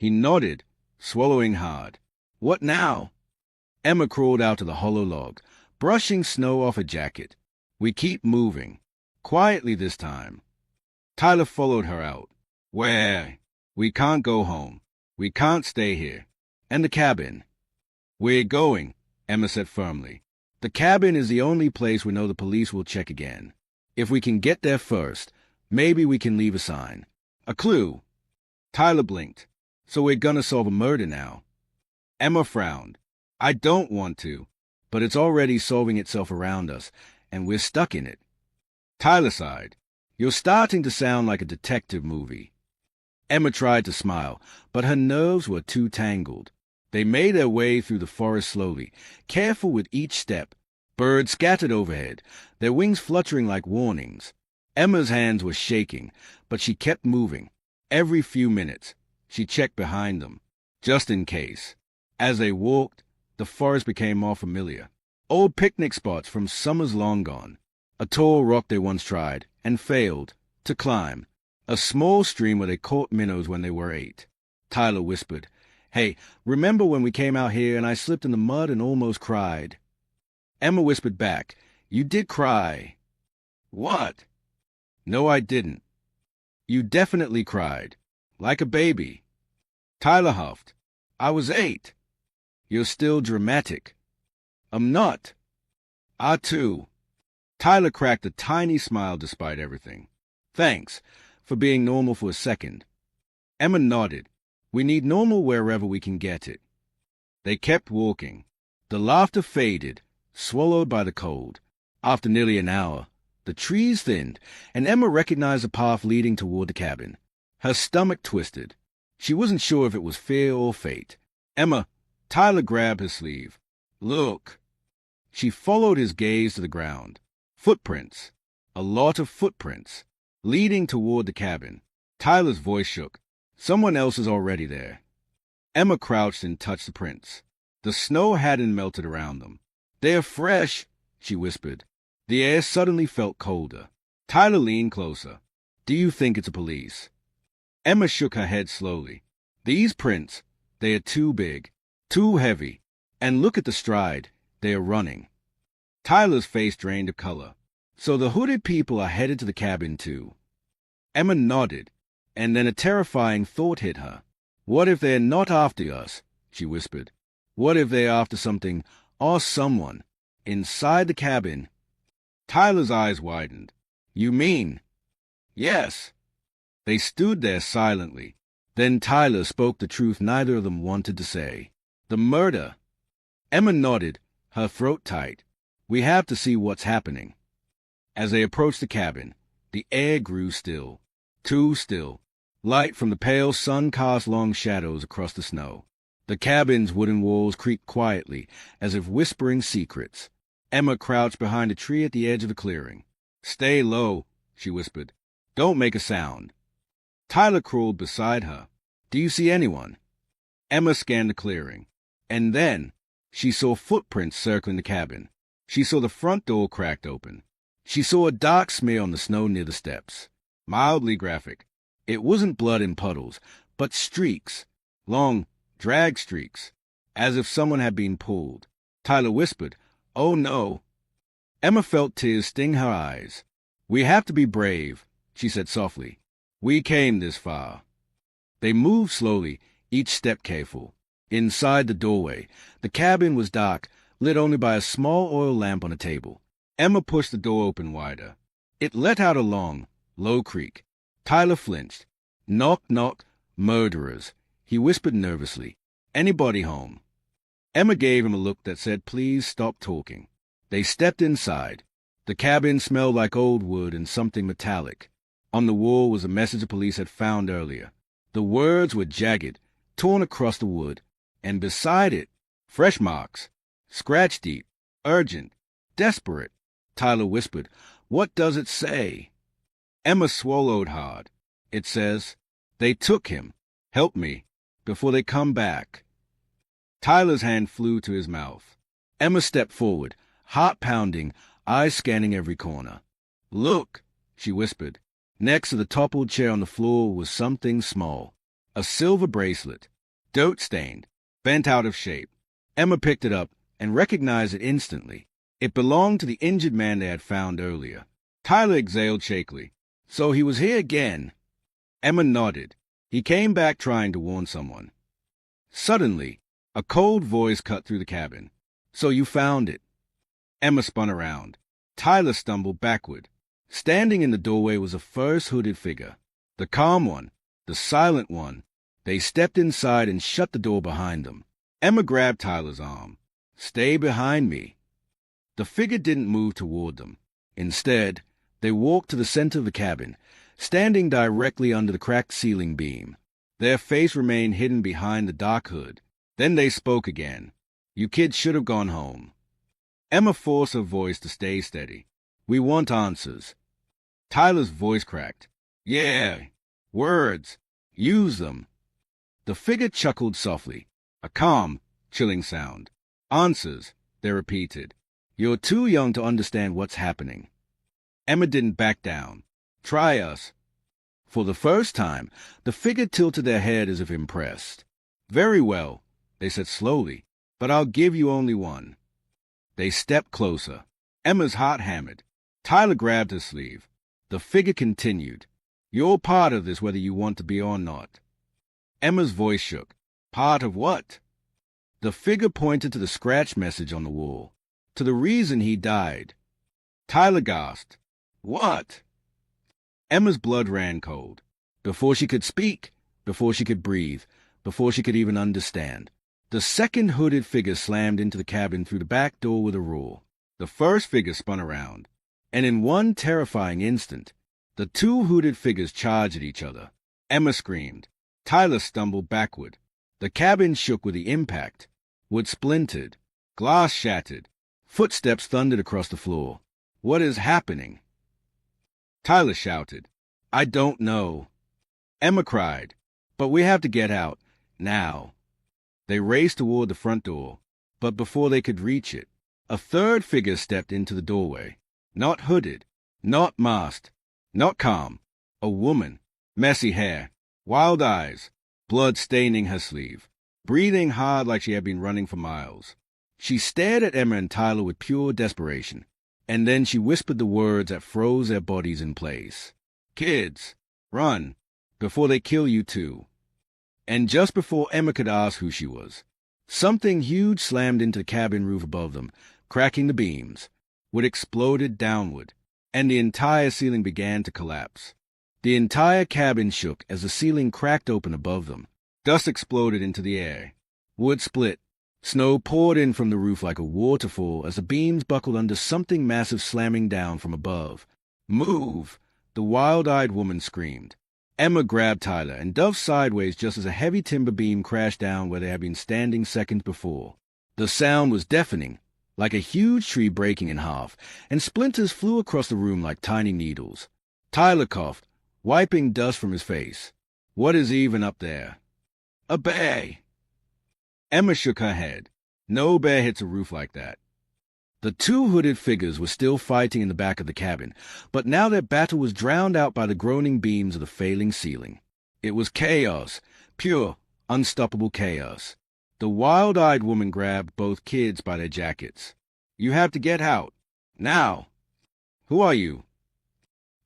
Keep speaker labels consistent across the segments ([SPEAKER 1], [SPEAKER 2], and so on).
[SPEAKER 1] He nodded, swallowing hard. What now? Emma crawled out to the hollow log, brushing snow off her jacket. We keep moving. Quietly this time. Tyler followed her out. Where? We can't go home. We can't stay here. And the cabin? We're going, Emma said firmly. The cabin is the only place we know the police will check again. If we can get there first, maybe we can leave a sign. A clue. Tyler blinked. So we're gonna solve a murder now. Emma frowned. I don't want to, but it's already solving itself around us, and we're stuck in it. Tyler sighed. You're starting to sound like a detective movie. Emma tried to smile, but her nerves were too tangled. They made their way through the forest slowly, careful with each step. Birds scattered overhead, their wings fluttering like warnings. Emma's hands were shaking, but she kept moving. Every few minutes, she checked behind them, just in case. As they walked, the forest became more familiar. Old picnic spots from summers long gone. A tall rock they once tried, and failed, to climb. A small stream where they caught minnows when they were 8. Tyler whispered, Hey, remember when we came out here and I slipped in the mud and almost cried? Emma whispered back, You did cry. What? No, I didn't. You definitely cried. Like a baby. Tyler huffed. I was 8. You're still dramatic. I'm not. I too. Tyler cracked a tiny smile despite everything. Thanks for being normal for a second. Emma nodded. We need normal wherever we can get it. They kept walking. The laughter faded, swallowed by the cold. After nearly an hour, the trees thinned, and Emma recognized a path leading toward the cabin. Her stomach twisted. She wasn't sure if it was fear or fate. Emma, Tyler grabbed her sleeve. Look. She followed his gaze to the ground. Footprints. A lot of footprints. Leading toward the cabin. Tyler's voice shook. Someone else is already there. Emma crouched and touched the prints. The snow hadn't melted around them. They're fresh, she whispered. The air suddenly felt colder. Tyler leaned closer. Do you think it's a police? Emma shook her head slowly. These prints, they are too big, too heavy. And look at the stride. They are running. Tyler's face drained of color. So the hooded people are headed to the cabin too. Emma nodded, and then a terrifying thought hit her. What if they're not after us? She whispered. What if they're after something or someone inside the cabin? Tyler's eyes widened. You mean? Yes. They stood there silently. Then Tyler spoke the truth neither of them wanted to say. The murder. Emma nodded, her throat tight. We have to see what's happening. As they approached the cabin, the air grew still. Too still. Light from the pale sun cast long shadows across the snow. The cabin's wooden walls creaked quietly, as if whispering secrets. Emma crouched behind a tree at the edge of the clearing. Stay low, she whispered. Don't make a sound. Tyler crawled beside her. Do you see anyone? Emma scanned the clearing. And then she saw footprints circling the cabin. She saw the front door cracked open. She saw a dark smear on the snow near the steps. Mildly graphic. It wasn't blood in puddles, but streaks. Long, drag streaks. As if someone had been pulled. Tyler whispered, Oh no. Emma felt tears sting her eyes. We have to be brave, she said softly. We came this far. They moved slowly, each step careful. Inside the doorway, the cabin was dark, lit only by a small oil lamp on a table. Emma pushed the door open wider. It let out a long, low creak. Tyler flinched. Knock, knock, murderers, he whispered nervously. Anybody home? Emma gave him a look that said, Please stop talking. They stepped inside. The cabin smelled like old wood and something metallic. On the wall was a message the police had found earlier. The words were jagged, torn across the wood, and beside it, fresh marks. Scratch deep, urgent, desperate. Tyler whispered, What does it say? Emma swallowed hard. It says, They took him. Help me, before they come back. Tyler's hand flew to his mouth. Emma stepped forward, heart pounding, eyes scanning every corner. Look, she whispered. Next to the toppled chair on the floor was something small. A silver bracelet. dirt-stained, bent out of shape. Emma picked it up and recognized it instantly. It belonged to the injured man they had found earlier. Tyler exhaled shakily. So he was here again. Emma nodded. He came back trying to warn someone. Suddenly, a cold voice cut through the cabin. So you found it. Emma spun around. Tyler stumbled backward. Standing in the doorway was a first hooded figure. The calm one, the silent one. They stepped inside and shut the door behind them. Emma grabbed Tyler's arm. Stay behind me. The figure didn't move toward them. Instead, they walked to the center of the cabin, standing directly under the cracked ceiling beam. Their face remained hidden behind the dark hood. Then they spoke again. You kids should have gone home. Emma forced her voice to stay steady. We want answers. Tyler's voice cracked. Yeah, words. Use them. The figure chuckled softly. A calm, chilling sound. Answers, they repeated. You're too young to understand what's happening. Emma didn't back down. Try us. For the first time, the figure tilted their head as if impressed. Very well, they said slowly, but I'll give you only one. They stepped closer. Emma's heart hammered. Tyler grabbed her sleeve. The figure continued. You're part of this whether you want to be or not. Emma's voice shook. Part of what? The figure pointed to the scratch message on the wall. To the reason he died. Tyler gasped. What? Emma's blood ran cold. Before she could speak, before she could breathe, before she could even understand, the second hooded figure slammed into the cabin through the back door with a roar. The first figure spun around, and in one terrifying instant, the two hooded figures charged at each other. Emma screamed. Tyler stumbled backward. The cabin shook with the impact. Wood splintered. Glass shattered. Footsteps thundered across the floor. What is happening? Tyler shouted. I don't know. Emma cried. But we have to get out. Now. They raced toward the front door, but before they could reach it, a third figure stepped into the doorway. Not hooded, not masked, not calm. A woman. Messy hair. Wild eyes. Blood staining her sleeve. Breathing hard like she had been running for miles. She stared at Emma and Tyler with pure desperation, and then she whispered the words that froze their bodies in place. Kids, run, before they kill you too. And just before Emma could ask who she was, something huge slammed into the cabin roof above them, cracking the beams. Wood exploded downward, and the entire ceiling began to collapse. The entire cabin shook as the ceiling cracked open above them. Dust exploded into the air. Wood split. Snow poured in from the roof like a waterfall as the beams buckled under something massive slamming down from above. Move! The wild-eyed woman screamed. Emma grabbed Tyler and dove sideways just as a heavy timber beam crashed down where they had been standing seconds before. The sound was deafening, like a huge tree breaking in half, and splinters flew across the room like tiny needles. Tyler coughed, wiping dust from his face. What is even up there? A bear! Emma shook her head. No bear hits a roof like that. The two hooded figures were still fighting in the back of the cabin, but now their battle was drowned out by the groaning beams of the failing ceiling. It was chaos, pure, unstoppable chaos. The wild-eyed woman grabbed both kids by their jackets. You have to get out. Now. Who are you?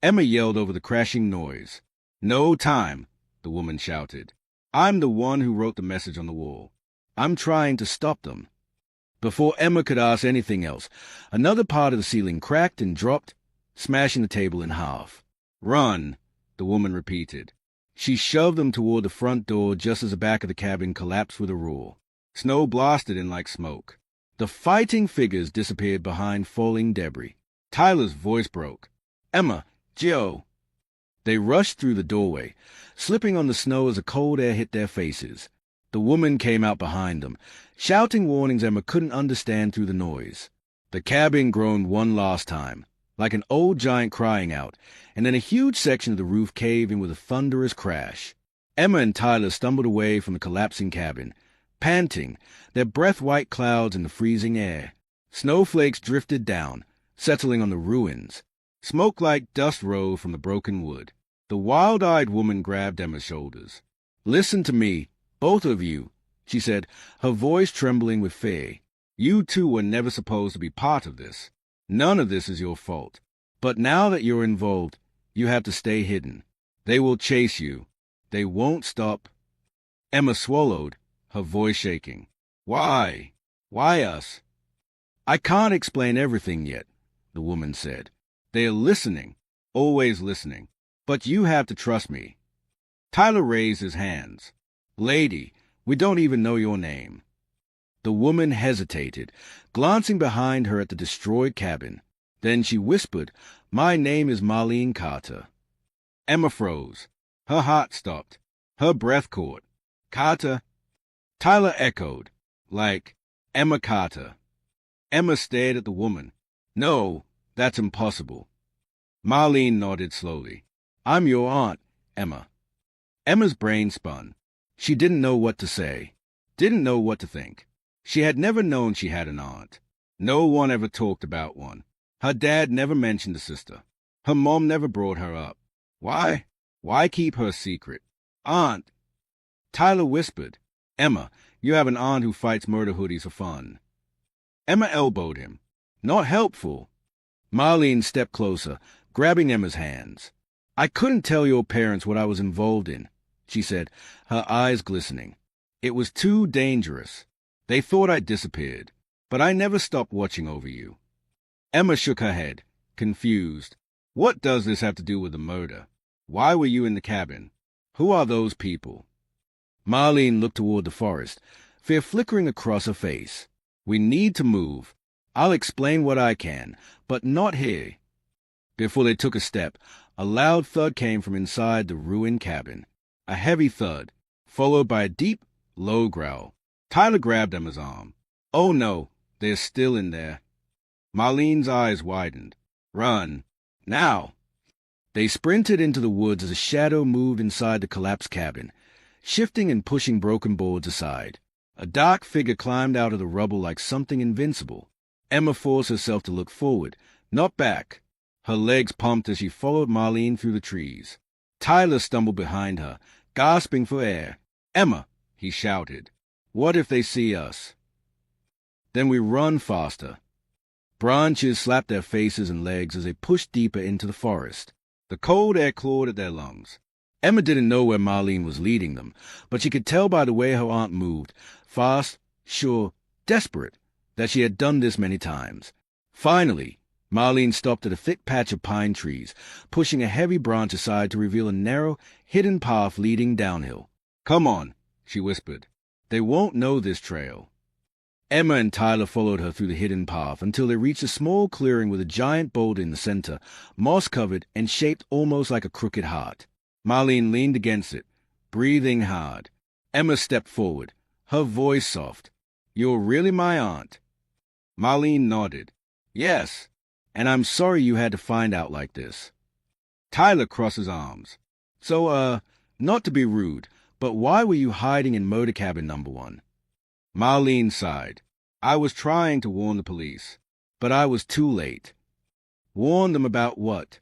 [SPEAKER 1] Emma yelled over the crashing noise. No time, the woman shouted. I'm the one who wrote the message on the wall. I'm trying to stop them. Before Emma could ask anything else, another part of the ceiling cracked and dropped, smashing the table in half. Run, the woman repeated. She shoved them toward the front door just as the back of the cabin collapsed with a roar. Snow blasted in like smoke. The fighting figures disappeared behind falling debris. Tyler's voice broke. Emma, Joe. They rushed through the doorway, slipping on the snow as the cold air hit their faces. The woman came out behind them, shouting warnings Emma couldn't understand through the noise. The cabin groaned one last time, like an old giant crying out, and then a huge section of the roof caved in with a thunderous crash. Emma and Tyler stumbled away from the collapsing cabin, panting, their breath white clouds in the freezing air. Snowflakes drifted down, settling on the ruins. Smoke like dust rose from the broken wood. The wild-eyed woman grabbed Emma's shoulders. Listen to me. Both of you, she said, her voice trembling with fear. You two were never supposed to be part of this. None of this is your fault. But now that you're involved, you have to stay hidden. They will chase you. They won't stop. Emma swallowed, her voice shaking. Why? Why us? I can't explain everything yet, the woman said. They are listening, always listening. But you have to trust me. Tyler raised his hands. Lady, we don't even know your name. The woman hesitated, glancing behind her at the destroyed cabin. Then she whispered, My name is Marlene Carter. Emma froze. Her heart stopped. Her breath caught. Carter? Tyler echoed, like, Emma Carter. Emma stared at the woman. No, that's impossible. Marlene nodded slowly. I'm your aunt, Emma. Emma's brain spun. She didn't know what to say, didn't know what to think. She had never known she had an aunt. No one ever talked about one. Her dad never mentioned a sister. Her mom never brought her up. Why? Why keep her secret? Aunt! Tyler whispered. Emma, you have an aunt who fights murder hoodies for fun. Emma elbowed him. Not helpful. Marlene stepped closer, grabbing Emma's hands. I couldn't tell your parents what I was involved in, she said, her eyes glistening. It was too dangerous. They thought I'd disappeared, but I never stopped watching over you. Emma shook her head, confused. What does this have to do with the murder? Why were you in the cabin? Who are those people? Marlene looked toward the forest, fear flickering across her face. We need to move. I'll explain what I can, but not here. Before they took a step, a loud thud came from inside the ruined cabin. A heavy thud, followed by a deep, low growl. Tyler grabbed Emma's arm. Oh no, they're still in there. Marlene's eyes widened. Run. Now. They sprinted into the woods as a shadow moved inside the collapsed cabin, shifting and pushing broken boards aside. A dark figure climbed out of the rubble like something invincible. Emma forced herself to look forward, not back. Her legs pumped as she followed Marlene through the trees. Tyler stumbled behind her, gasping for air. Emma, he shouted. What if they see us? Then we run faster. Branches slapped their faces and legs as they pushed deeper into the forest. The cold air clawed at their lungs. Emma didn't know where Marlene was leading them, but she could tell by the way her aunt moved, fast, sure, desperate, that she had done this many times. Finally, Marlene stopped at a thick patch of pine trees, pushing a heavy branch aside to reveal a narrow, hidden path leading downhill. Come on, she whispered. They won't know this trail. Emma and Tyler followed her through the hidden path until they reached a small clearing with a giant boulder in the center, moss-covered and shaped almost like a crooked heart. Marlene leaned against it, breathing hard. Emma stepped forward, her voice soft. You're really my aunt? Marlene nodded. Yes, and I'm sorry you had to find out like this. Tyler crossed his arms. So, not to be rude, but why were you hiding in motor cabin number 1? Marlene sighed. I was trying to warn the police, but I was too late. Warn them about what?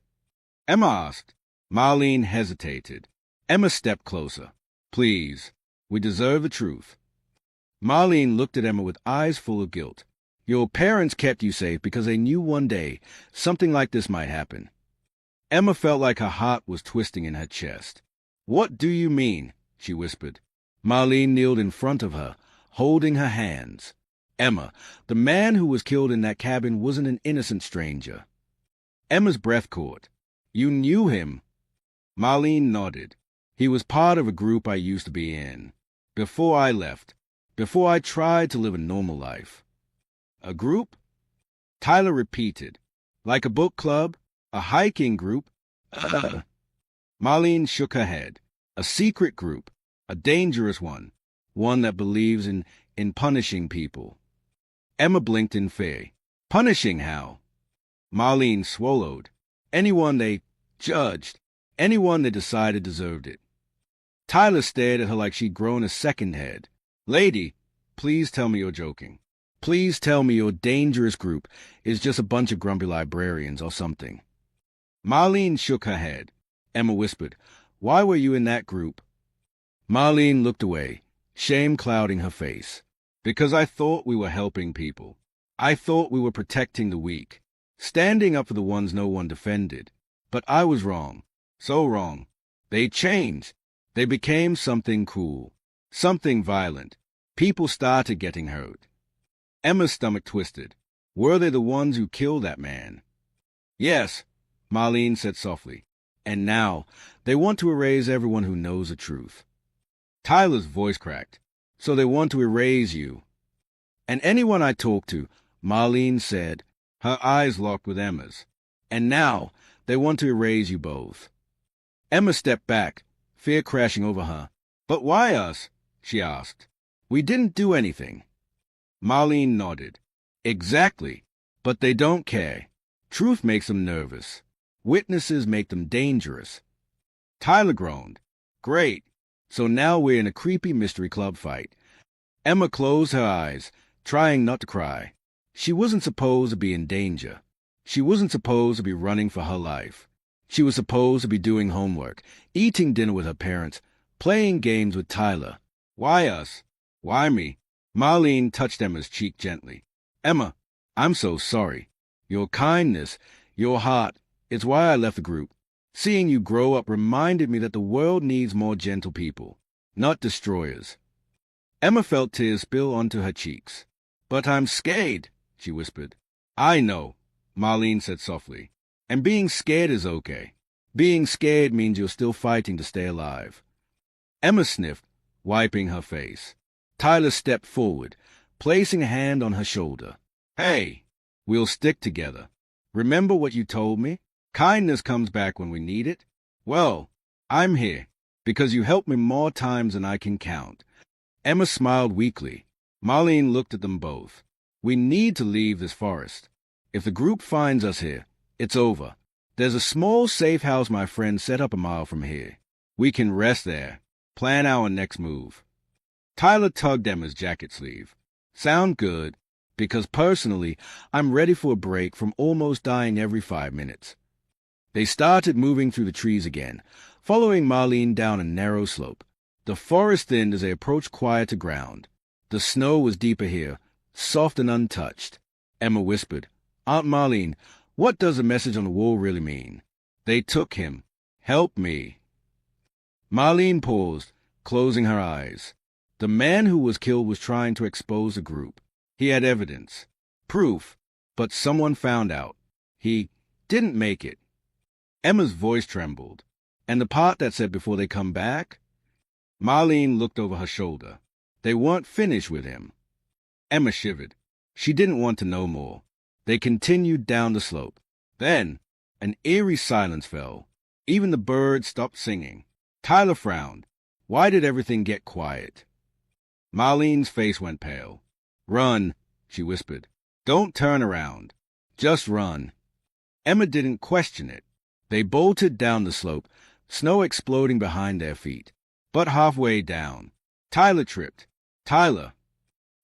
[SPEAKER 1] Emma asked. Marlene hesitated. Emma stepped closer. Please, we deserve the truth. Marlene looked at Emma with eyes full of guilt. Your parents kept you safe because they knew one day something like this might happen. Emma felt like her heart was twisting in her chest. What do you mean? She whispered. Marlene kneeled in front of her, holding her hands. Emma, the man who was killed in that cabin wasn't an innocent stranger. Emma's breath caught. You knew him? Marlene nodded. He was part of a group I used to be in. Before I left. Before I tried to live a normal life. A group? Tyler repeated. Like a book club? A hiking group? Marlene shook her head. A secret group. A dangerous one. One that believes in punishing people. Emma blinked in fear. Punishing how? Marlene swallowed. Anyone they judged. Anyone they decided deserved it. Tyler stared at her like she'd grown a second head. Lady, please tell me you're joking. Please tell me your dangerous group is just a bunch of grumpy librarians or something. Marlene shook her head. Emma whispered, Why were you in that group? Marlene looked away, shame clouding her face. Because I thought we were helping people. I thought we were protecting the weak, standing up for the ones no one defended. But I was wrong. So wrong. They changed. They became something cruel, something violent. People started getting hurt. Emma's stomach twisted. Were they the ones who killed that man? Yes, Marlene said softly. And now they want to erase everyone who knows the truth. Tyler's voice cracked. So they want to erase you. And anyone I talk to, Marlene said, her eyes locked with Emma's. And now they want to erase you both. Emma stepped back, fear crashing over her. But why us? She asked. We didn't do anything. Marlene nodded. Exactly. But they don't care. Truth makes them nervous. Witnesses make them dangerous. Tyler groaned. Great. So now we're in a creepy mystery club fight. Emma closed her eyes, trying not to cry. She wasn't supposed to be in danger. She wasn't supposed to be running for her life. She was supposed to be doing homework, eating dinner with her parents, playing games with Tyler. Why us? Why me? Marlene touched Emma's cheek gently. Emma, I'm so sorry. Your kindness, your heart, it's why I left the group. Seeing you grow up reminded me that the world needs more gentle people, not destroyers. Emma felt tears spill onto her cheeks. But I'm scared, she whispered. I know, Marlene said softly. And being scared is okay. Being scared means you're still fighting to stay alive. Emma sniffed, wiping her face. Tyler stepped forward, placing a hand on her shoulder. Hey, we'll stick together. Remember what you told me? Kindness comes back when we need it. Well, I'm here, because you helped me more times than I can count. Emma smiled weakly. Marlene looked at them both. We need to leave this forest. If the group finds us here, it's over. There's a small safe house my friend set up a mile from here. We can rest there, plan our next move. Tyler tugged Emma's jacket sleeve. Sound good, because personally, I'm ready for a break from almost dying every 5 minutes. They started moving through the trees again, following Marlene down a narrow slope. The forest thinned as they approached quieter ground. The snow was deeper here, soft and untouched. Emma whispered, Aunt Marlene, what does the message on the wall really mean? They took him. Help me. Marlene paused, closing her eyes. The man who was killed was trying to expose the group. He had evidence, proof, but someone found out. He didn't make it. Emma's voice trembled. And the part that said before they come back? Marlene looked over her shoulder. They weren't finished with him. Emma shivered. She didn't want to know more. They continued down the slope. Then, an eerie silence fell. Even the birds stopped singing. Tyler frowned. Why did everything get quiet? Marlene's face went pale. Run, she whispered. Don't turn around. Just run. Emma didn't question it. They bolted down the slope, snow exploding behind their feet. But halfway down, Tyler tripped. Tyler!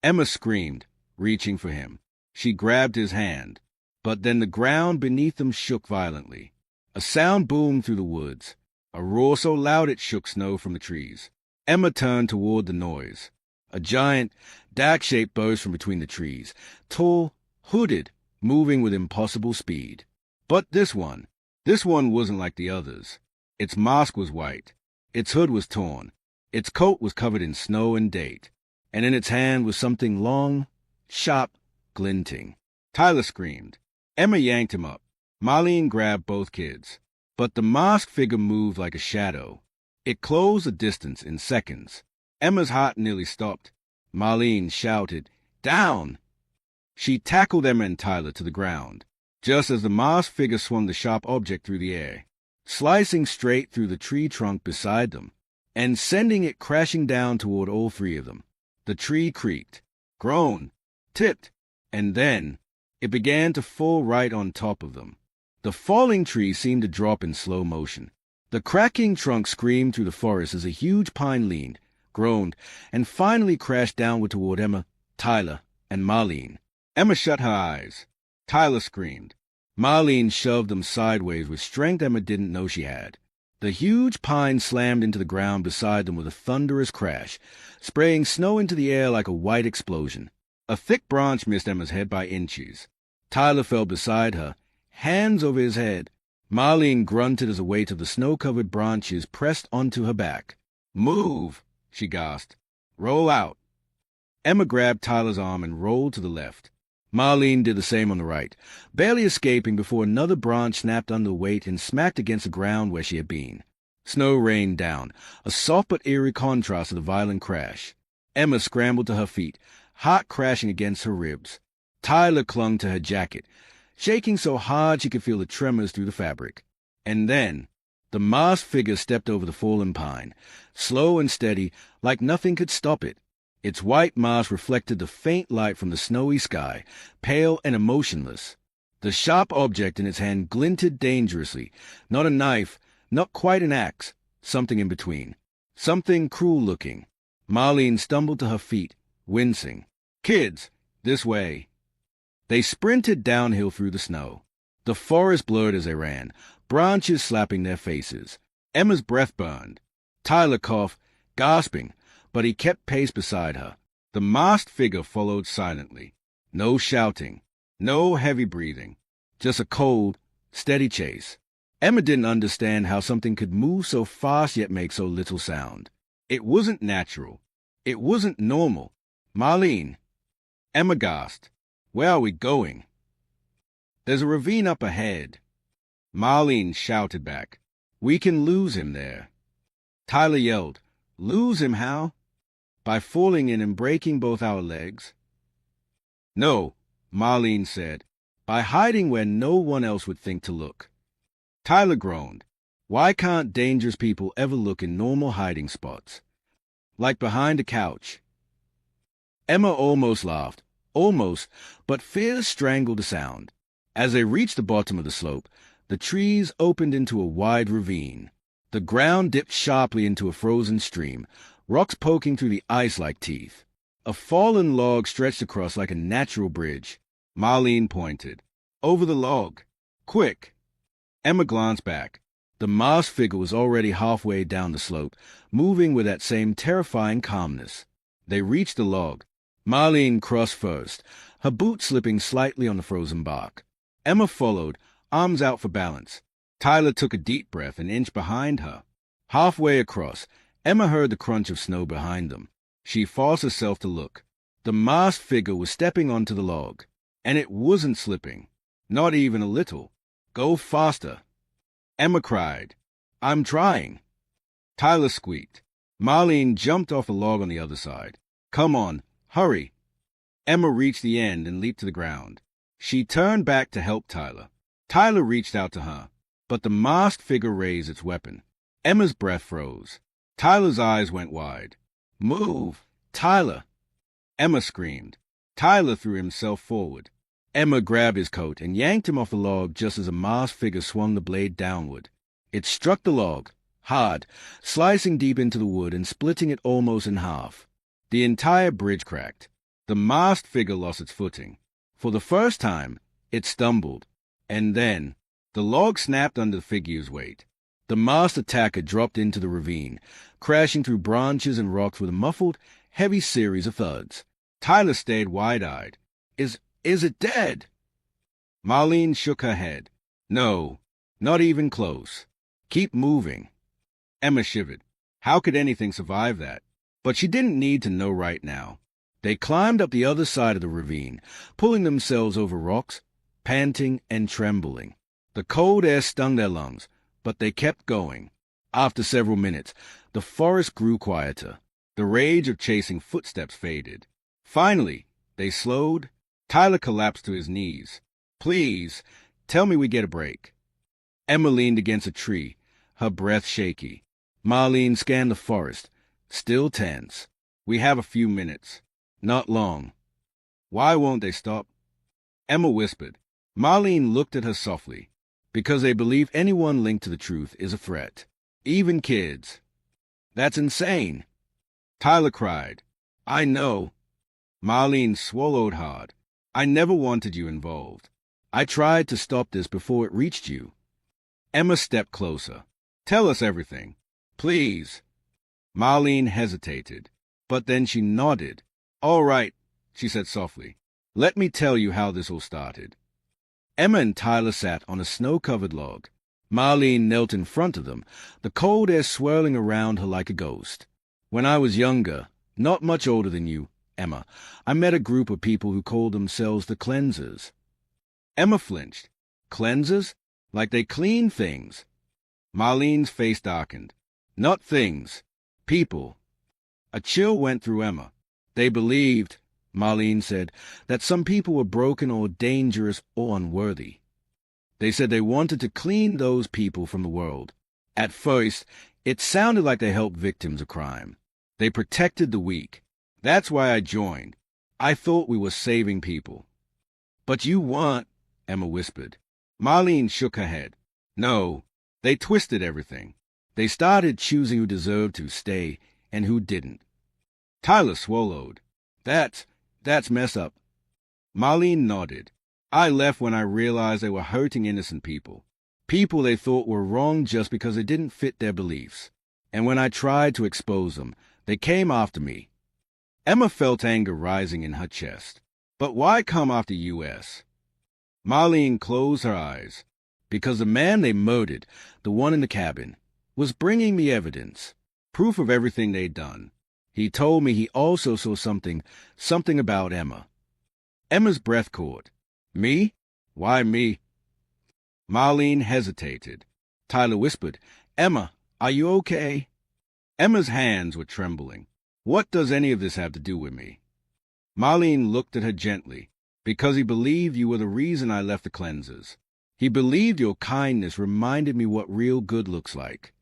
[SPEAKER 1] Emma screamed, reaching for him. She grabbed his hand. But then the ground beneath them shook violently. A sound boomed through the woods, a roar so loud it shook snow from the trees. Emma turned toward the noise. A giant, dark-shaped burst from between the trees, tall, hooded, moving with impossible speed. But this one wasn't like the others. Its mask was white. Its hood was torn. Its coat was covered in snow and date. And in its hand was something long, sharp, glinting. Tyler screamed. Emma yanked him up. Marlene grabbed both kids. But the masked figure moved like a shadow. It closed the distance in seconds. Emma's heart nearly stopped. Marlene shouted, Down! She tackled Emma and Tyler to the ground, just as the masked figure swung the sharp object through the air, slicing straight through the tree trunk beside them, and sending it crashing down toward all three of them. The tree creaked, groaned, tipped, and then it began to fall right on top of them. The falling tree seemed to drop in slow motion. The cracking trunk screamed through the forest as a huge pine leaned, groaned, and finally crashed downward toward Emma, Tyler, and Marlene. Emma shut her eyes. Tyler screamed. Marlene shoved them sideways with strength Emma didn't know she had. The huge pine slammed into the ground beside them with a thunderous crash, spraying snow into the air like a white explosion. A thick branch missed Emma's head by inches. Tyler fell beside her, hands over his head. Marlene grunted as the weight of the snow-covered branches pressed onto her back. "Move!" she gasped. "Roll out!" Emma grabbed Tyler's arm and rolled to the left. Marlene did the same on the right, barely escaping before another branch snapped under the weight and smacked against the ground where she had been. Snow rained down, a soft but eerie contrast to the violent crash. Emma scrambled to her feet, heart crashing against her ribs. Tyler clung to her jacket, shaking so hard she could feel the tremors through the fabric. And then the masked figure stepped over the fallen pine, slow and steady, like nothing could stop it. Its white mask reflected the faint light from the snowy sky, pale and emotionless. The sharp object in its hand glinted dangerously, not a knife, not quite an axe, something in between, something cruel-looking. Marlene stumbled to her feet, wincing. "Kids, this way." They sprinted downhill through the snow. The forest blurred as they ran, branches slapping their faces. Emma's breath burned. Tyler coughed, gasping, but he kept pace beside her. The masked figure followed silently. No shouting, no heavy breathing, just a cold, steady chase. Emma didn't understand how something could move so fast yet make so little sound. It wasn't natural. It wasn't normal. "Marlene!" Emma gasped. "Where are we going?" "There's a ravine up ahead." Marlene shouted back. "We can lose him there." Tyler yelled. "Lose him how?" "By falling in and breaking both our legs." "No," Marlene said. "By hiding where no one else would think to look." Tyler groaned. Why can't dangerous people ever look in normal hiding spots? Like behind a couch. Emma almost laughed. Almost, but fear strangled the sound. As they reached the bottom of the slope, the trees opened into a wide ravine. The ground dipped sharply into a frozen stream, rocks poking through the ice like teeth. A fallen log stretched across like a natural bridge. Marlene pointed. "Over the log. Quick!" Emma glanced back. The masked figure was already halfway down the slope, moving with that same terrifying calmness. They reached the log. Marlene crossed first, her boot slipping slightly on the frozen bark. Emma followed, arms out for balance. Tyler took a deep breath an inch behind her. Halfway across, Emma heard the crunch of snow behind them. She forced herself to look. The masked figure was stepping onto the log, and it wasn't slipping. Not even a little. "Go faster." Emma cried. "I'm trying." Tyler squeaked. Marlene jumped off a log on the other side. "Come on, hurry." Emma reached the end and leaped to the ground. She turned back to help Tyler. Tyler reached out to her, but the masked figure raised its weapon. Emma's breath froze. Tyler's eyes went wide. "Move, Tyler!" Emma screamed. Tyler threw himself forward. Emma grabbed his coat and yanked him off the log just as a masked figure swung the blade downward. It struck the log, hard, slicing deep into the wood and splitting it almost in half. The entire bridge cracked. The masked figure lost its footing. For the first time, it stumbled. And then, the log snapped under the figure's weight. The masked attacker dropped into the ravine, crashing through branches and rocks with a muffled, heavy series of thuds. Tyler stayed wide-eyed. Is it dead?" Marlene shook her head. "No, not even close. Keep moving." Emma shivered. How could anything survive that? But she didn't need to know right now. They climbed up the other side of the ravine, pulling themselves over rocks, panting and trembling. The cold air stung their lungs, but they kept going. After several minutes, the forest grew quieter. The rage of chasing footsteps faded. Finally, they slowed. Tyler collapsed to his knees. "Please, tell me we get a break." Emma leaned against a tree, her breath shaky. Marlene scanned the forest, still tense. "We have a few minutes. Not long." "Why won't they stop?" Emma whispered. Marlene looked at her softly. "Because they believe anyone linked to the truth is a threat. Even kids." "That's insane." Tyler cried. "I know." Marlene swallowed hard. "I never wanted you involved. I tried to stop this before it reached you." Emma stepped closer. Tell us everything. Please. Marlene hesitated, but then she nodded. All right, she said softly. Let me tell you how this all started. Emma and Tyler sat on a snow-covered log. Marlene knelt in front of them, the cold air swirling around her like a ghost. When I was younger, not much older than you, Emma, I met a group of people who called themselves the Cleansers. Emma flinched. Cleansers? Like they clean things. Marlene's face darkened. Not things. People. A chill went through Emma. They believed, Marlene said, that some people were broken or dangerous or unworthy. They said they wanted to clean those people from the world. At first, it sounded like they helped victims of crime. They protected the weak. That's why I joined. I thought we were saving people. But you weren't, Emma whispered. Marlene shook her head. No, they twisted everything. They started choosing who deserved to stay and who didn't. Tyler swallowed. That's mess up. Marlene nodded. I left when I realized they were hurting innocent people. People they thought were wrong just because they didn't fit their beliefs. And when I tried to expose them, they came after me. Emma felt anger rising in her chest. But why come after U.S.? Marlene closed her eyes. Because the man they murdered, the one in the cabin, was bringing me evidence, proof of everything they'd done. He told me he also saw something about Emma. Emma's breath caught. Me? Why me? Marlene hesitated. Tyler whispered, Emma, are you okay? Emma's hands were trembling. What does any of this have to do with me? Marlene looked at her gently. Because he believed you were the reason I left the Cleansers. He believed your kindness reminded me what real good looks like.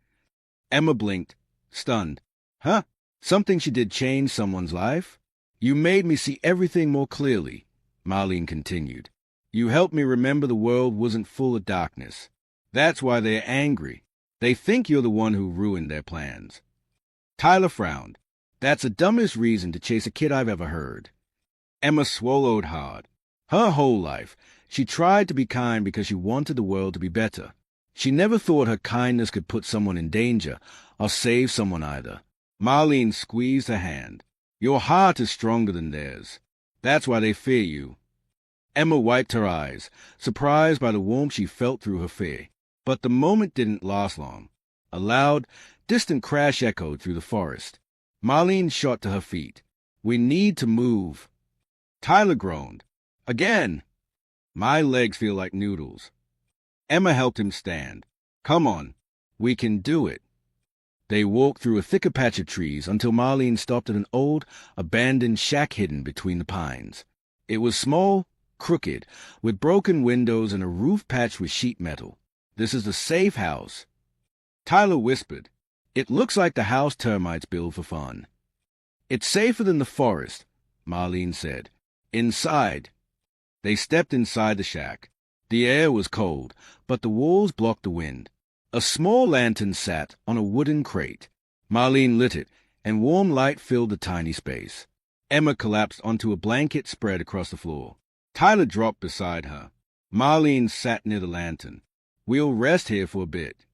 [SPEAKER 1] Emma blinked, stunned. Huh? Something she did change someone's life? You made me see everything more clearly, Marlene continued. You helped me remember the world wasn't full of darkness. That's why they're angry. They think you're the one who ruined their plans. Tyler frowned. That's the dumbest reason to chase a kid I've ever heard. Emma swallowed hard. Her whole life, she tried to be kind because she wanted the world to be better. She never thought her kindness could put someone in danger or save someone either. Marlene squeezed her hand. Your heart is stronger than theirs. That's why they fear you. Emma wiped her eyes, surprised by the warmth she felt through her fear. But the moment didn't last long. A loud, distant crash echoed through the forest. Marlene shot to her feet. We need to move. Tyler groaned. Again! My legs feel like noodles. Emma helped him stand. Come on. We can do it. They walked through a thicker patch of trees until Marlene stopped at an old, abandoned shack hidden between the pines. It was small, crooked, with broken windows and a roof patched with sheet metal. This is the safe house. Tyler whispered. It looks like the house termites build for fun. It's safer than the forest, Marlene said. Inside. They stepped inside the shack. The air was cold, but the walls blocked the wind. A small lantern sat on a wooden crate. Marlene lit it, and warm light filled the tiny space. Emma collapsed onto a blanket spread across the floor. Tyler dropped beside her. Marlene sat near the lantern. We'll rest here for a bit.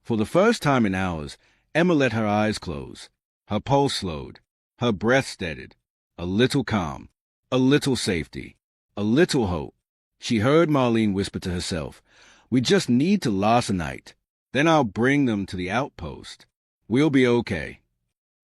[SPEAKER 1] For the first time in hours, Emma let her eyes close. Her pulse slowed. Her breath steadied. A little calm. A little safety. A little hope. She heard Marlene whisper to herself, We just need to last a night. Then I'll bring them to the outpost. We'll be okay.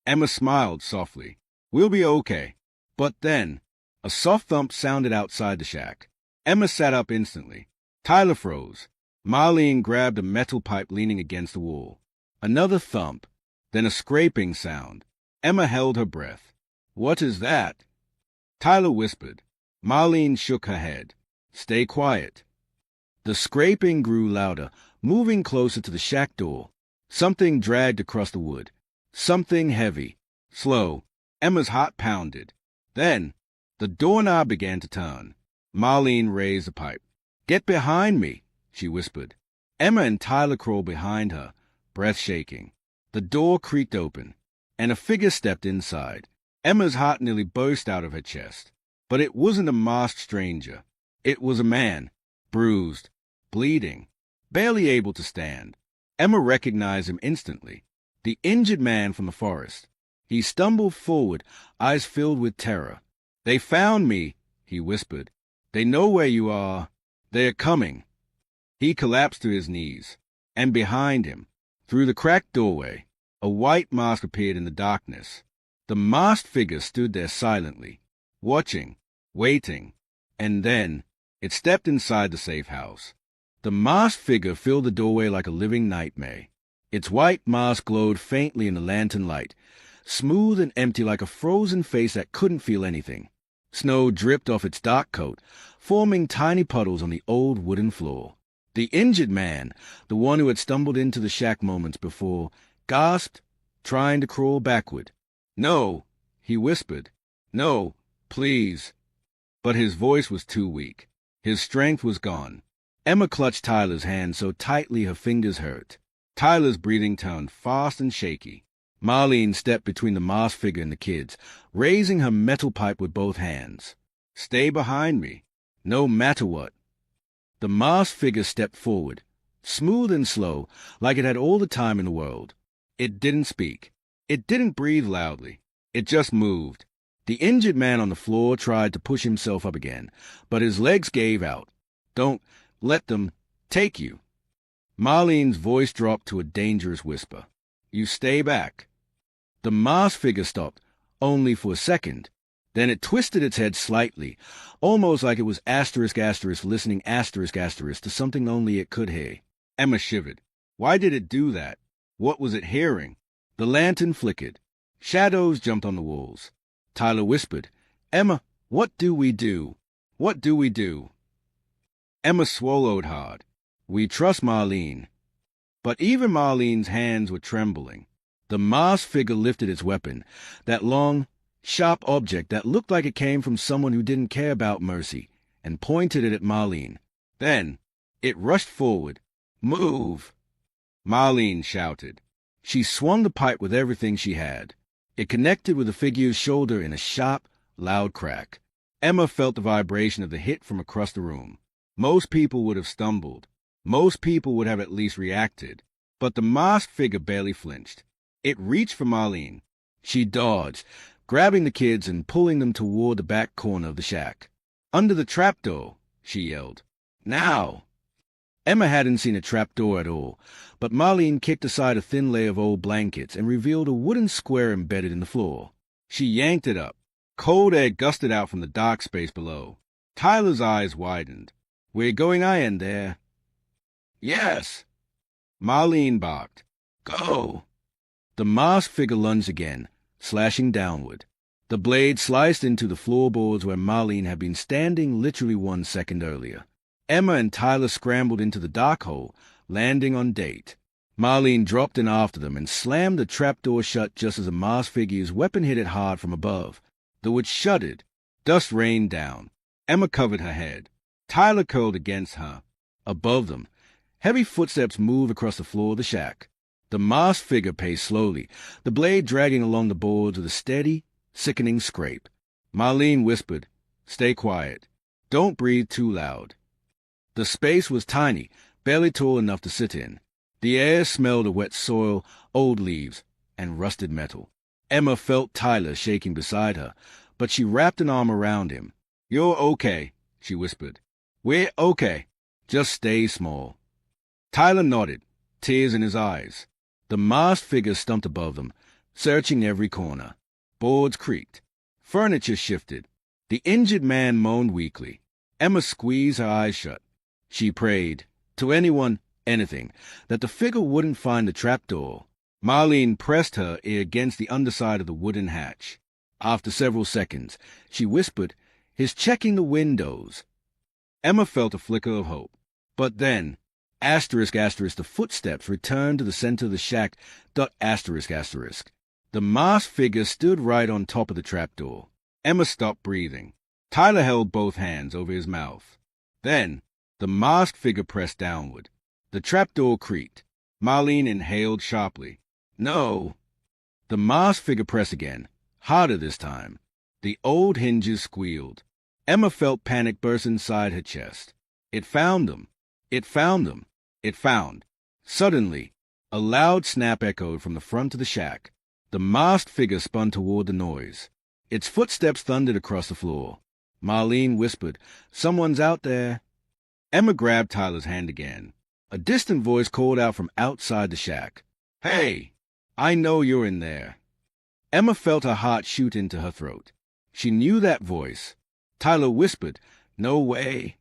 [SPEAKER 1] Emma smiled softly. We'll be okay. But then, a soft thump sounded outside the shack. Emma sat up instantly. Tyler froze. Marlene grabbed a metal pipe leaning against the wall. Another thump. Then a scraping sound. Emma held her breath. What is that? Tyler whispered. Marlene shook her head. Stay quiet. The scraping grew louder, moving closer to the shack door. Something dragged across the wood. Something heavy. Slow. Emma's heart pounded. Then, the doorknob began to turn. Marlene raised the pipe. Get behind me, she whispered. Emma and Tyler crawled behind her, breath shaking. The door creaked open, and a figure stepped inside. Emma's heart nearly burst out of her chest. But it wasn't a masked stranger. It was a man, bruised, bleeding, barely able to stand. Emma recognized him instantly. The injured man from the forest. He stumbled forward, eyes filled with terror. "They found me," he whispered. "They know where you are. They are coming." He collapsed to his knees, and behind him, through the cracked doorway, a white mask appeared in the darkness. The masked figure stood there silently, watching, waiting, and then it stepped inside the safe house. The masked figure filled the doorway like a living nightmare. Its white mask glowed faintly in the lantern light, smooth and empty like a frozen face that couldn't feel anything. Snow dripped off its dark coat, forming tiny puddles on the old wooden floor. The injured man, the one who had stumbled into the shack moments before, gasped, trying to crawl backward. "No," he whispered. "No, please." But his voice was too weak. His strength was gone. Emma clutched Tyler's hand so tightly her fingers hurt. Tyler's breathing turned fast and shaky. Marlene stepped between the masked figure and the kids, raising her metal pipe with both hands. "Stay behind me, no matter what." The masked figure stepped forward, smooth and slow, like it had all the time in the world. It didn't speak. It didn't breathe loudly. It just moved. The injured man on the floor tried to push himself up again, but his legs gave out. "Don't let them take you." Marlene's voice dropped to a dangerous whisper. "You stay back." The masked figure stopped, only for a second. Then it twisted its head slightly, almost like it was listening to something only it could hear. Emma shivered. Why did it do that? What was it hearing? The lantern flickered. Shadows jumped on the walls. Tyler whispered, "Emma, what do we do? What do we do?" Emma swallowed hard. "We trust Marlene." But even Marlene's hands were trembling. The masked figure lifted its weapon, that long, sharp object that looked like it came from someone who didn't care about mercy, and pointed it at Marlene. Then it rushed forward. "Move!" Marlene shouted. She swung the pipe with everything she had. It connected with the figure's shoulder in a sharp, loud crack. Emma felt the vibration of the hit from across the room. Most people would have stumbled. Most people would have at least reacted. But the masked figure barely flinched. It reached for Marlene. She dodged, grabbing the kids and pulling them toward the back corner of the shack. "Under the trapdoor," she yelled. "Now!" Emma hadn't seen a trapdoor at all, but Marlene kicked aside a thin layer of old blankets and revealed a wooden square embedded in the floor. She yanked it up. Cold air gusted out from the dark space below. Tyler's eyes widened. "We're going in there." "Yes." Marlene barked. "Go." The masked figure lunged again, slashing downward. The blade sliced into the floorboards where Marlene had been standing literally 1 second earlier. Emma and Tyler scrambled into the dark hole, landing on Date. Marlene dropped in after them and slammed the trapdoor shut just as the masked figure's weapon hit it hard from above. The wood shuddered. Dust rained down. Emma covered her head. Tyler curled against her. Above them, heavy footsteps moved across the floor of the shack. The masked figure paced slowly, the blade dragging along the boards with a steady, sickening scrape. Marlene whispered, "Stay quiet. Don't breathe too loud." The space was tiny, barely tall enough to sit in. The air smelled of wet soil, old leaves, and rusted metal. Emma felt Tyler shaking beside her, but she wrapped an arm around him. "You're okay," she whispered. "We're okay. Just stay small." Tyler nodded, tears in his eyes. The masked figure stumped above them, searching every corner. Boards creaked. Furniture shifted. The injured man moaned weakly. Emma squeezed her eyes shut. She prayed, to anyone, anything, that the figure wouldn't find the trapdoor. Marlene pressed her ear against the underside of the wooden hatch. After several seconds, she whispered, "He's checking the windows." Emma felt a flicker of hope. But then, the footsteps returned to the center of the shack. The masked figure stood right on top of the trapdoor. Emma stopped breathing. Tyler held both hands over his mouth. Then, the masked figure pressed downward. The trapdoor creaked. Marlene inhaled sharply. "No." The masked figure pressed again, harder this time. The old hinges squealed. Emma felt panic burst inside her chest. It found them. It found them. It found. Suddenly, A loud snap echoed from the front of the shack. The masked figure spun toward the noise. Its footsteps thundered across the floor. Marlene whispered, "Someone's out there." Emma grabbed Tyler's hand again. A distant voice called out from outside the shack. "Hey, I know you're in there." Emma felt her heart shoot into her throat. She knew that voice. Tyler whispered, "No way."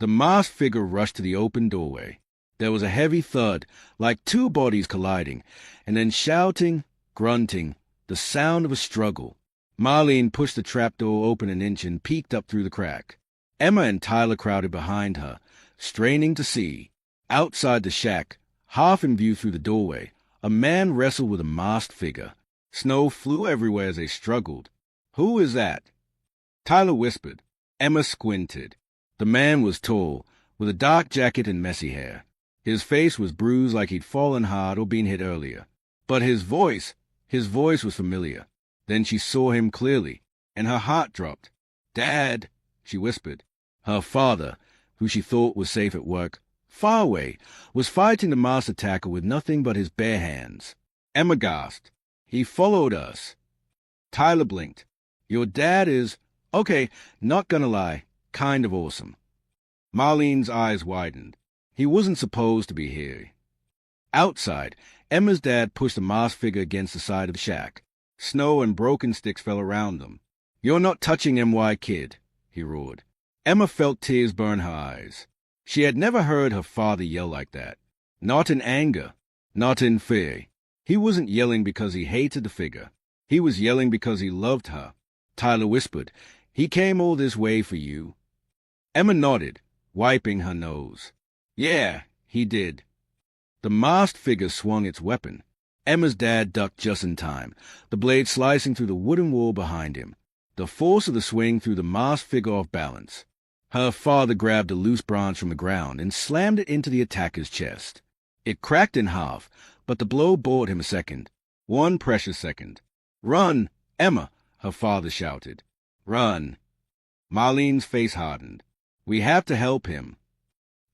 [SPEAKER 1] The masked figure rushed to the open doorway. There was a heavy thud, like two bodies colliding, and then shouting, grunting, the sound of a struggle. Marlene pushed the trapdoor open an inch and peeked up through the crack. Emma and Tyler crowded behind her, straining to see. Outside the shack, half in view through the doorway, a man wrestled with a masked figure. Snow flew everywhere as they struggled. "Who is that?" Tyler whispered. Emma squinted. The man was tall, with a dark jacket and messy hair. His face was bruised like he'd fallen hard or been hit earlier. But his voice was familiar. Then she saw him clearly, and her heart dropped. "Dad," she whispered. Her father, who she thought was safe at work, far away, was fighting the masked attacker with nothing but his bare hands. Emma gasped. "He followed us." Tyler blinked. "Your dad is, okay, not gonna lie, kind of awesome." Marlene's eyes widened. He wasn't supposed to be here. Outside, Emma's dad pushed the masked figure against the side of the shack. Snow and broken sticks fell around them. "You're not touching MY kid," he roared. Emma felt tears burn her eyes. She had never heard her father yell like that. Not in anger, not in fear. He wasn't yelling because he hated the figure. He was yelling because he loved her. Tyler whispered, "He came all this way for you." Emma nodded, wiping her nose. "Yeah, he did." The masked figure swung its weapon. Emma's dad ducked just in time, the blade slicing through the wooden wall behind him. The force of the swing threw the masked figure off balance. Her father grabbed a loose branch from the ground and slammed it into the attacker's chest. It cracked in half, but the blow bored him a second. One precious second. "Run, Emma!" her father shouted. "Run." Marlene's face hardened. "We have to help him."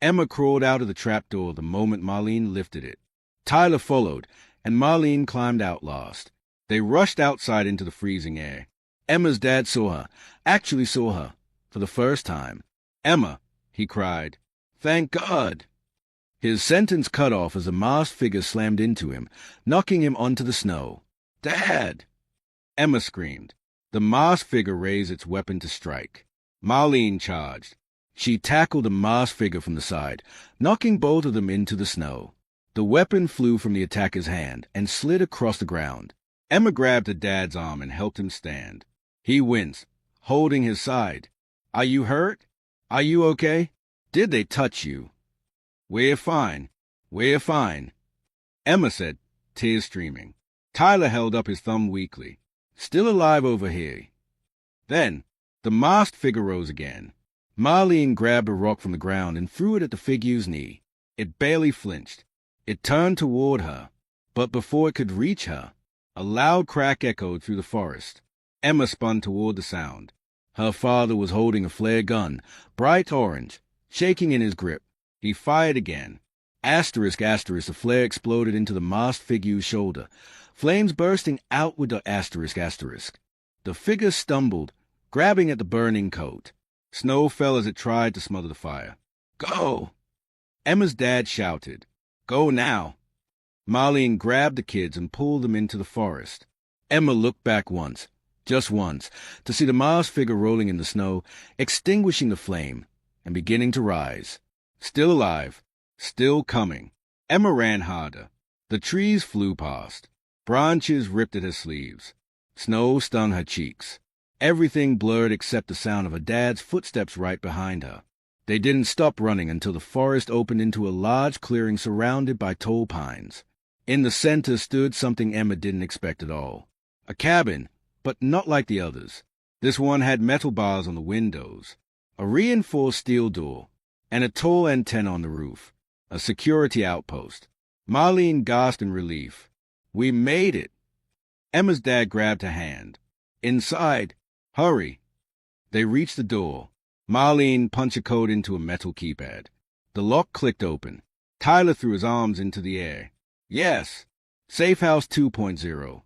[SPEAKER 1] Emma crawled out of the trapdoor the moment Marlene lifted it. Tyler followed, and Marlene climbed out last. They rushed outside into the freezing air. Emma's dad saw her, actually saw her, for the first time. "Emma," he cried. "Thank God." His sentence cut off as a masked figure slammed into him, knocking him onto the snow. "Dad!" Emma screamed. The masked figure raised its weapon to strike. Marlene charged. She tackled the masked figure from the side, knocking both of them into the snow. The weapon flew from the attacker's hand and slid across the ground. Emma grabbed her dad's arm and helped him stand. He winced, holding his side. "Are you hurt? Are you okay? Did they touch you?" "We're fine. We're fine," Emma said, tears streaming. Tyler held up his thumb weakly. "Still alive over here." Then, the masked figure rose again. Marlene grabbed a rock from the ground and threw it at the figure's knee. It barely flinched. It turned toward her, but before it could reach her, a loud crack echoed through the forest. Emma spun toward the sound. Her father was holding a flare gun, bright orange, shaking in his grip. He fired again. Asterisk, asterisk, the flare exploded into the masked figure's shoulder, flames bursting out with the asterisk, asterisk. The figure stumbled, grabbing at the burning coat. Snow fell as it tried to smother the fire. "Go!" Emma's dad shouted. "Go now." Marlene grabbed the kids and pulled them into the forest. Emma looked back once, just once, to see the masked figure rolling in the snow, extinguishing the flame, and beginning to rise. Still alive, still coming. Emma ran harder. The trees flew past. Branches ripped at her sleeves. Snow stung her cheeks. Everything blurred except the sound of her dad's footsteps right behind her. They didn't stop running until the forest opened into a large clearing surrounded by tall pines. In the center stood something Emma didn't expect at all. A cabin, but not like the others. This one had metal bars on the windows, a reinforced steel door, and a tall antenna on the roof. A security outpost. Marlene gasped in relief. "We made it." Emma's dad grabbed her hand. "Inside. Hurry." They reached the door. Marlene punched a code into a metal keypad. The lock clicked open. Tyler threw his arms into the air. Yes. Safe House 2.0.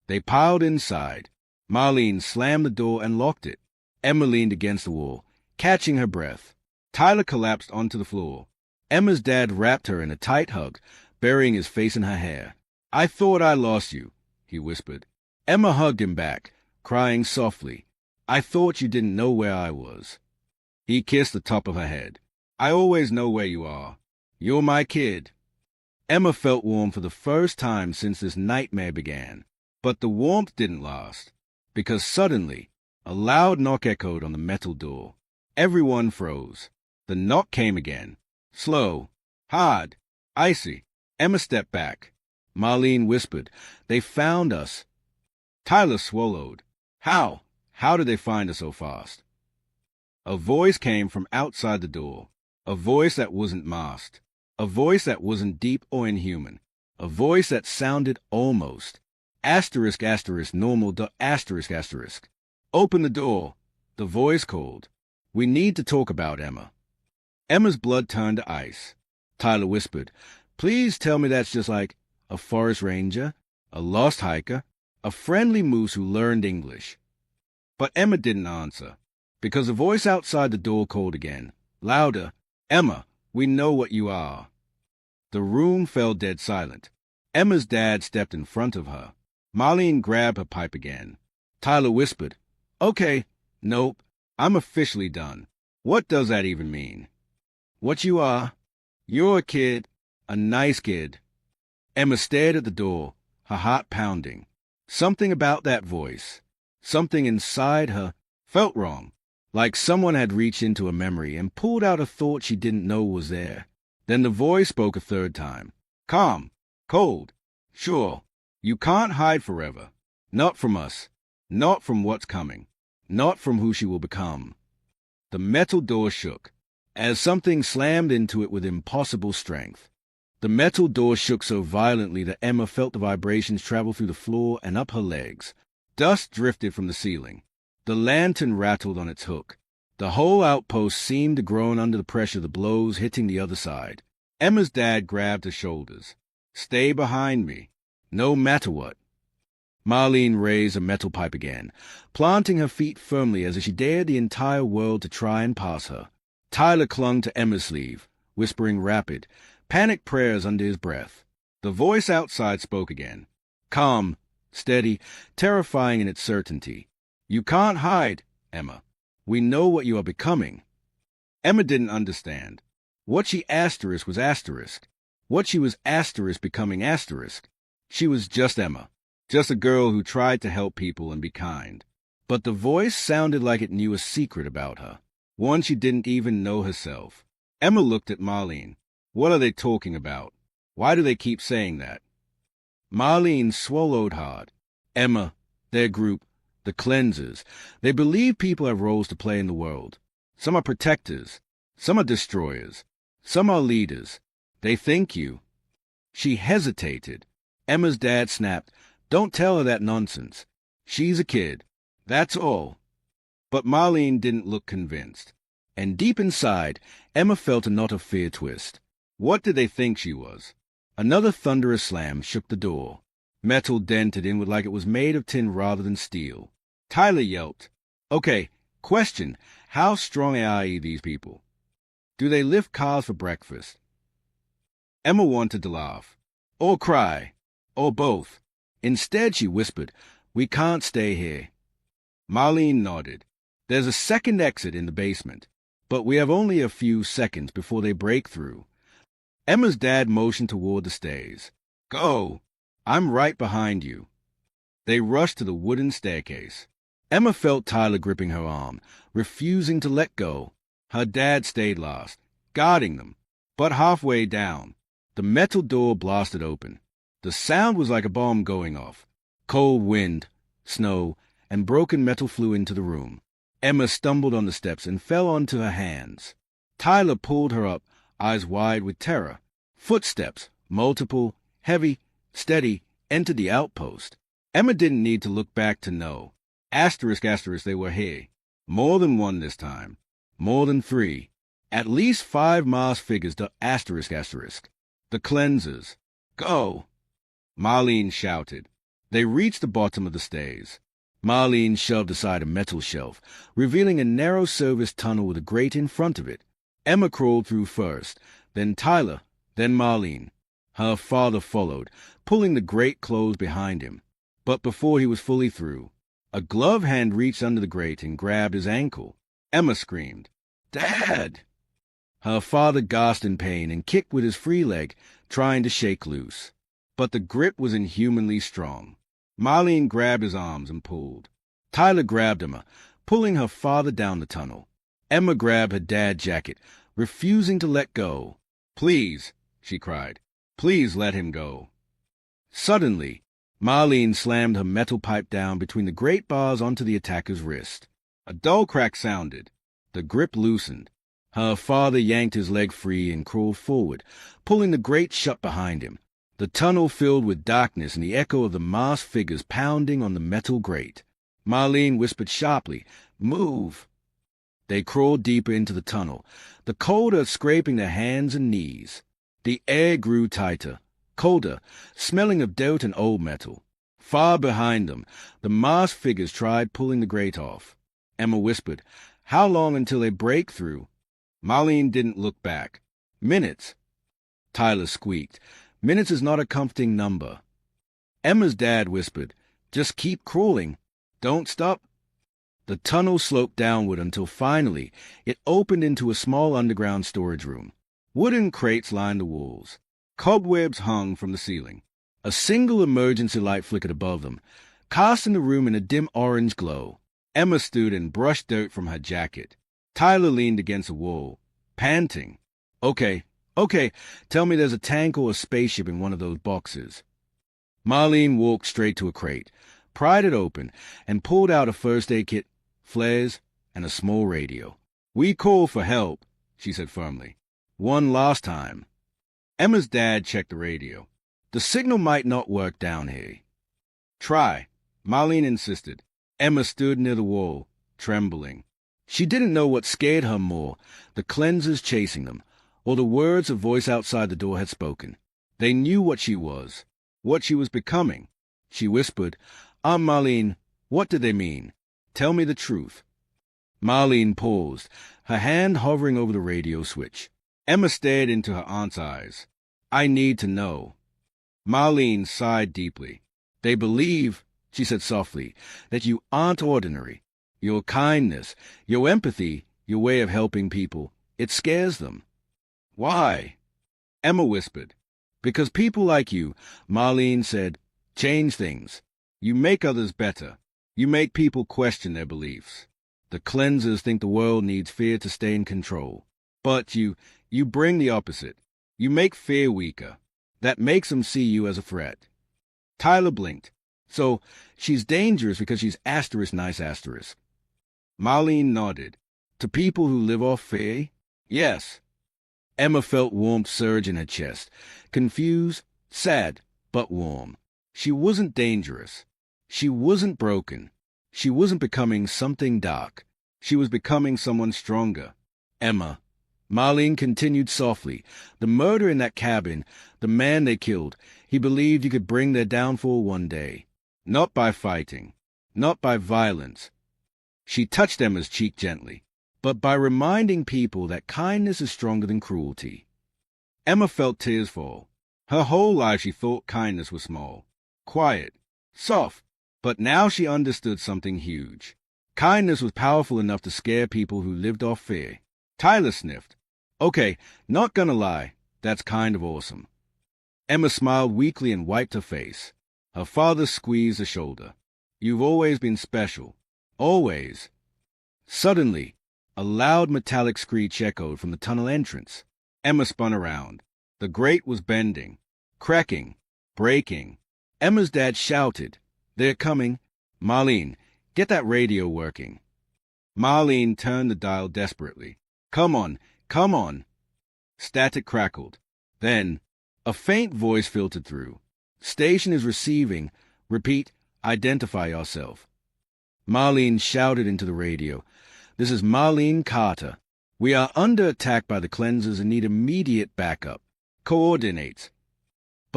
[SPEAKER 1] They piled inside. Marlene slammed the door and locked it. Emma leaned against the wall, catching her breath. Tyler collapsed onto the floor. Emma's dad wrapped her in a tight hug, burying his face in her hair. I thought I lost you, he whispered. Emma hugged him back, crying softly. I thought you didn't know where I was. He kissed the top of her head. I always know where you are. You're my kid. Emma felt warm for the first time since this nightmare began. But the warmth didn't last, because suddenly a loud knock echoed on the metal door. Everyone froze. The knock came again. Slow, hard, icy. Emma stepped back. Marlene whispered, They found us. Tyler swallowed. How? How did they find us so fast? A voice came from outside the door. A voice that wasn't masked. A voice that wasn't deep or inhuman. A voice that sounded almost. Asterisk, asterisk, normal, asterisk, asterisk. Open the door, the voice called. We need to talk about Emma. Emma's blood turned to ice. Tyler whispered, Please tell me that's just like a forest ranger, a lost hiker, a friendly moose who learned English. But Emma didn't answer, because a voice outside the door called again, louder, Emma, we know what you are. The room fell dead silent. Emma's dad stepped in front of her. Marlene grabbed her pipe again. Tyler whispered, Okay, nope, I'm officially done. What does that even mean? What you are? You're a kid, a nice kid. Emma stared at the door, her heart pounding. Something about that voice, something inside her, felt wrong, like someone had reached into a memory and pulled out a thought she didn't know was there. Then the voice spoke a third time. Calm, cold, sure. You can't hide forever. Not from us. Not from what's coming. Not from who she will become. The metal door shook, as something slammed into it with impossible strength. The metal door shook so violently that Emma felt the vibrations travel through the floor and up her legs. Dust drifted from the ceiling. The lantern rattled on its hook. The whole outpost seemed to groan under the pressure of the blows hitting the other side. Emma's dad grabbed her shoulders. Stay behind me, no matter what. Marlene raised a metal pipe again, planting her feet firmly as if she dared the entire world to try and pass her. Tyler clung to Emma's sleeve, whispering rapid, panicked prayers under his breath. The voice outside spoke again. Calm, steady, terrifying in its certainty. You can't hide, Emma. We know what you are becoming. Emma didn't understand. What she asterisk was asterisk. What she was asterisk becoming asterisk. She was just Emma. Just a girl who tried to help people and be kind. But the voice sounded like it knew a secret about her, one she didn't even know herself. Emma looked at Marlene. What are they talking about? Why do they keep saying that? Marlene swallowed hard. Emma, their group, the cleansers, they believe people have roles to play in the world. Some are protectors. Some are destroyers. Some are leaders. They think you. She hesitated. Emma's dad snapped, Don't tell her that nonsense. She's a kid. That's all. But Marlene didn't look convinced. And deep inside, Emma felt a knot of fear twist. What did they think she was? Another thunderous slam shook the door. Metal dented inward like it was made of tin rather than steel. Tyler yelped, Okay, question, how strong are these people? Do they lift cars for breakfast? Emma wanted to laugh, or cry, or both. Instead, she whispered, We can't stay here. Marlene nodded. There's a second exit in the basement, but we have only a few seconds before they break through. Emma's dad motioned toward the stairs. Go. I'm right behind you. They rushed to the wooden staircase. Emma felt Tyler gripping her arm, refusing to let go. Her dad stayed last, guarding them. But halfway down, the metal door blasted open. The sound was like a bomb going off. Cold wind, snow, and broken metal flew into the room. Emma stumbled on the steps and fell onto her hands. Tyler pulled her up, eyes wide with terror. Footsteps, multiple, heavy, steady, entered the outpost. Emma didn't need to look back to know. Asterisk, asterisk, they were here. More than one this time. More than 3. At least 5 masked figures, asterisk, asterisk. The cleansers. Go! Marlene shouted. They reached the bottom of the stairs. Marlene shoved aside a metal shelf, revealing a narrow service tunnel with a grate in front of it. Emma crawled through first, then Tyler, then Marlene. Her father followed, pulling the grate closed behind him. But before he was fully through, a glove hand reached under the grate and grabbed his ankle. Emma screamed, "Dad!" Her father gasped in pain and kicked with his free leg, trying to shake loose. But the grip was inhumanly strong. Marlene grabbed his arms and pulled. Tyler grabbed Emma, pulling her father down the tunnel. Emma grabbed her dad's jacket, refusing to let go. "Please," she cried. "Please let him go." Suddenly, Marlene slammed her metal pipe down between the grate bars onto the attacker's wrist. A dull crack sounded. The grip loosened. Her father yanked his leg free and crawled forward, pulling the grate shut behind him. The tunnel filled with darkness and the echo of the masked figures pounding on the metal grate. Marlene whispered sharply, "Move!" They crawled deeper into the tunnel, the cold earth scraping their hands and knees. The air grew tighter, colder, smelling of dirt and old metal. Far behind them, the masked figures tried pulling the grate off. Emma whispered, "How long until they break through?" Marlene didn't look back. "Minutes." Tyler squeaked. "Minutes is not a comforting number." Emma's dad whispered, "Just keep crawling. Don't stop." The tunnel sloped downward until finally it opened into a small underground storage room. Wooden crates lined the walls. Cobwebs hung from the ceiling. A single emergency light flickered above them, casting the room in a dim orange glow. Emma stood and brushed dirt from her jacket. Tyler leaned against a wall, panting. Okay, tell me there's a tank or a spaceship in one of those boxes." Marlene walked straight to a crate, pried it open, and pulled out a first aid kit, flares, and a small radio. "We called for help," she said firmly. "One last time." Emma's dad checked the radio. "The signal might not work down here." "Try," Marlene insisted. Emma stood near the wall, trembling. She didn't know what scared her more, the cleansers chasing them, or the words a voice outside the door had spoken. They knew what she was becoming. She whispered, Marlene, what did they mean? Tell me the truth." Marlene paused, her hand hovering over the radio switch. Emma stared into her aunt's eyes. "I need to know." Marlene sighed deeply. "They believe," she said softly, "that you aren't ordinary. Your kindness, your empathy, your way of helping people, it scares them." "Why?" Emma whispered. "Because people like you," Marlene said, "change things. You make others better. You make people question their beliefs. The cleansers think the world needs fear to stay in control. But you bring the opposite. You make fear weaker. That makes them see you as a threat." Tyler blinked. "So she's dangerous because she's asterisk nice asterisk." Marlene nodded. "To people who live off fear? Yes." Emma felt warmth surge in her chest, confused, sad, but warm. She wasn't dangerous. She wasn't broken. She wasn't becoming something dark. She was becoming someone stronger. "Emma," Marlene continued softly, "the murder in that cabin, the man they killed, he believed you could bring their downfall one day. Not by fighting. Not by violence." She touched Emma's cheek gently. "But by reminding people that kindness is stronger than cruelty." Emma felt tears fall. Her whole life she thought kindness was small, quiet, soft, but now she understood something huge. Kindness was powerful enough to scare people who lived off fear. Tyler sniffed. "Okay, not gonna lie, that's kind of awesome." Emma smiled weakly and wiped her face. Her father squeezed her shoulder. "You've always been special. Always." Suddenly, a loud metallic screech echoed from the tunnel entrance. Emma spun around. The grate was bending, cracking, breaking. Emma's dad shouted, "They're coming. Marlene, get that radio working." Marlene turned the dial desperately. Come on. Static crackled. Then, a faint voice filtered through. "Station is receiving. Repeat, identify yourself." Marlene shouted into the radio, "This is Marlene Carter. We are under attack by the cleansers and need immediate backup. Coordinates."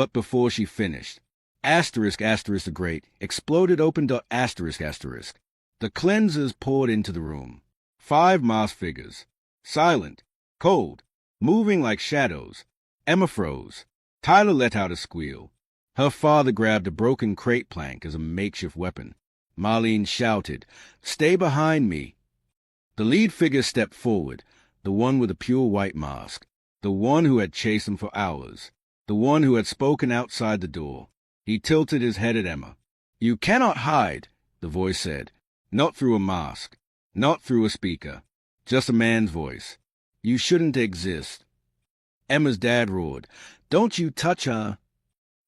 [SPEAKER 1] But before she finished, asterisk asterisk the great exploded open dot asterisk asterisk. The cleansers poured into the room. 5 masked figures. Silent, cold, moving like shadows. Emma froze. Tyler let out a squeal. Her father grabbed a broken crate plank as a makeshift weapon. Marlene shouted, "Stay behind me." The lead figure stepped forward, the one with a pure white mask, the one who had chased them for hours, the one who had spoken outside the door. He tilted his head at Emma. "You cannot hide," the voice said. Not through a mask, not through a speaker, just a man's voice. "You shouldn't exist." Emma's dad roared, "Don't you touch her."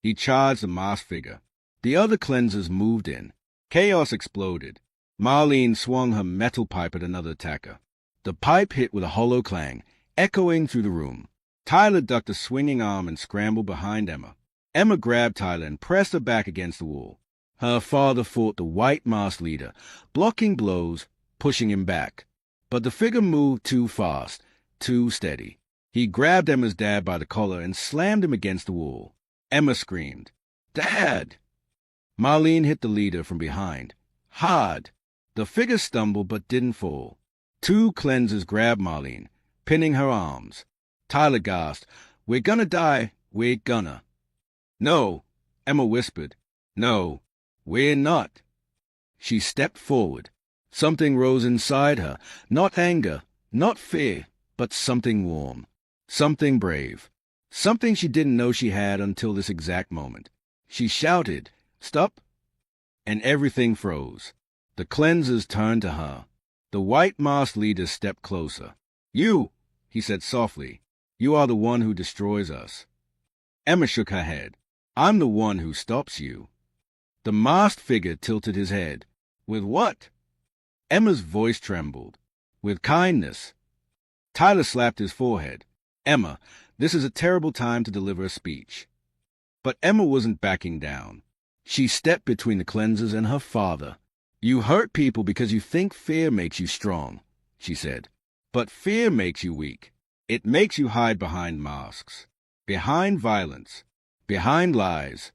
[SPEAKER 1] He charged the masked figure. The other cleansers moved in. Chaos exploded. Marlene swung her metal pipe at another attacker. The pipe hit with a hollow clang, echoing through the room. Tyler ducked a swinging arm and scrambled behind Emma. Emma grabbed Tyler and pressed her back against the wall. Her father fought the white masked leader, blocking blows, pushing him back. But the figure moved too fast, too steady. He grabbed Emma's dad by the collar and slammed him against the wall. Emma screamed, "Dad!" Marlene hit the leader from behind. Hard. The figure stumbled but didn't fall. 2 cleansers grabbed Marlene, pinning her arms. Tyler gasped, "We're gonna die. We're gonna." "No," Emma whispered. "No, we're not." She stepped forward. Something rose inside her. Not anger, not fear, but something warm. Something brave. Something she didn't know she had until this exact moment. She shouted, "Stop!" And everything froze. The cleansers turned to her. The white masked leader stepped closer. "You," he said softly, "you are the one who destroys us." Emma shook her head. "I'm the one who stops you." The masked figure tilted his head. "With what?" Emma's voice trembled. "With kindness." Tyler slapped his forehead. "Emma, this is a terrible time to deliver a speech." But Emma wasn't backing down. She stepped between the cleansers and her father. "You hurt people because you think fear makes you strong," she said. "But fear makes you weak. It makes you hide behind masks, behind violence, behind lies."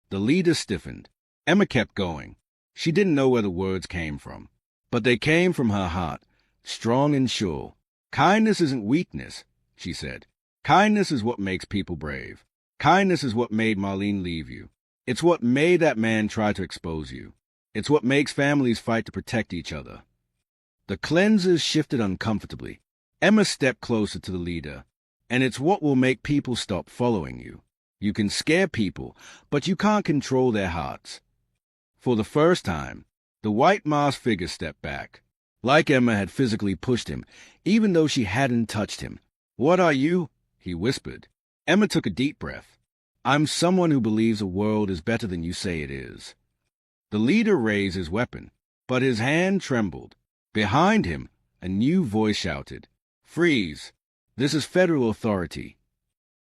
[SPEAKER 1] The leader stiffened. Emma kept going. She didn't know where the words came from, but they came from her heart, strong and sure. "Kindness isn't weakness," she said. "Kindness is what makes people brave. Kindness is what made Marlene leave you. It's what made that man try to expose you. It's what makes families fight to protect each other." The cleansers shifted uncomfortably. Emma stepped closer to the leader. "And it's what will make people stop following you. You can scare people, but you can't control their hearts." For the first time, the white masked figure stepped back. Like Emma had physically pushed him, even though she hadn't touched him. "What are you?" he whispered. Emma took a deep breath. "I'm someone who believes the world is better than you say it is." The leader raised his weapon, but his hand trembled. Behind him, a new voice shouted, "Freeze! This is federal authority."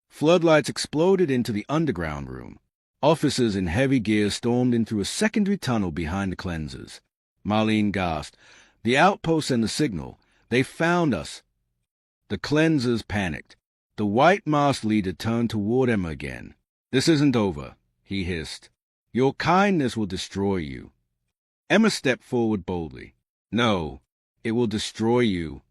[SPEAKER 1] Floodlights exploded into the underground room. Officers in heavy gear stormed in through a secondary tunnel behind the cleansers. Marlene gasped, "The outpost and the signal. They found us." The cleansers panicked. The white masked leader turned toward Emma again. "This isn't over," he hissed. "Your kindness will destroy you." Emma stepped forward boldly. "No, it will destroy you."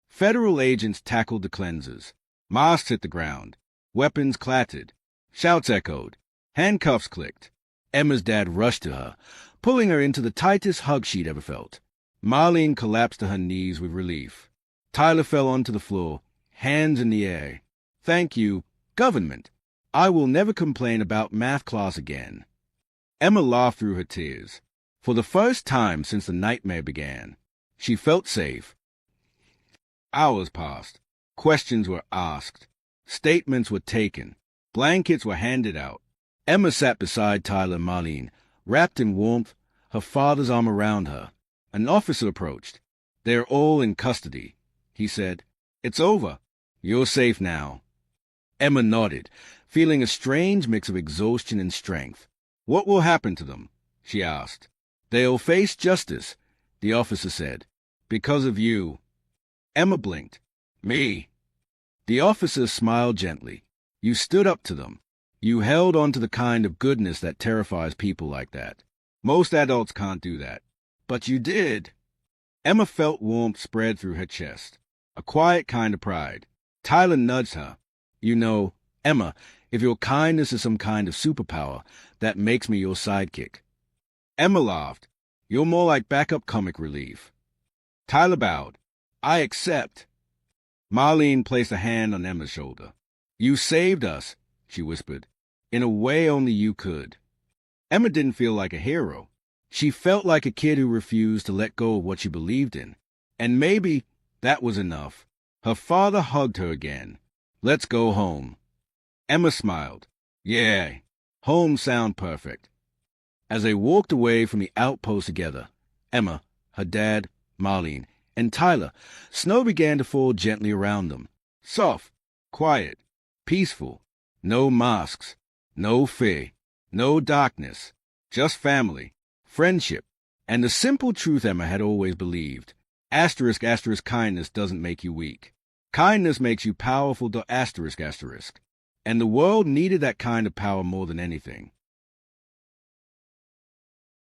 [SPEAKER 1] Federal agents tackled the cleansers. Masks hit the ground. Weapons clattered. Shouts echoed. Handcuffs clicked. Emma's dad rushed to her, pulling her into the tightest hug she'd ever felt. Marlene collapsed to her knees with relief. Tyler fell onto the floor, hands in the air. "Thank you, government. I will never complain about math class again." Emma laughed through her tears. For the first time since the nightmare began, she felt safe. Hours passed. Questions were asked. Statements were taken. Blankets were handed out. Emma sat beside Tyler and Marlene, wrapped in warmth, her father's arm around her. An officer approached. "They're all in custody," he said. "It's over. You're safe now." Emma nodded, feeling a strange mix of exhaustion and strength. "What will happen to them?" she asked. "They'll face justice," the officer said. "Because of you." Emma blinked. "Me?" The officer smiled gently. "You stood up to them. You held on to the kind of goodness that terrifies people like that. Most adults can't do that. But you did. Emma felt warmth spread through her chest, a quiet kind of pride. Tyler nudged her. You know, Emma, if your kindness is some kind of superpower, that makes me your sidekick. Emma laughed. You're more like backup comic relief. Tyler bowed. I accept. Marlene placed a hand on Emma's shoulder. You saved us, she whispered, in a way only you could. Emma didn't feel like a hero. She felt like a kid who refused to let go of what she believed in. And maybe that was enough. Her father hugged her again. Let's go home. Emma smiled. Yeah, home sound perfect. As they walked away from the outpost together, Emma, her dad, Marlene, and Tyler, snow began to fall gently around them. Soft, quiet, peaceful. No masks, no fear, no darkness. Just family, friendship, and the simple truth Emma had always believed. Asterisk, asterisk, kindness doesn't make you weak. Kindness makes you powerful, asterisk, asterisk. And the world needed that kind of power more than anything.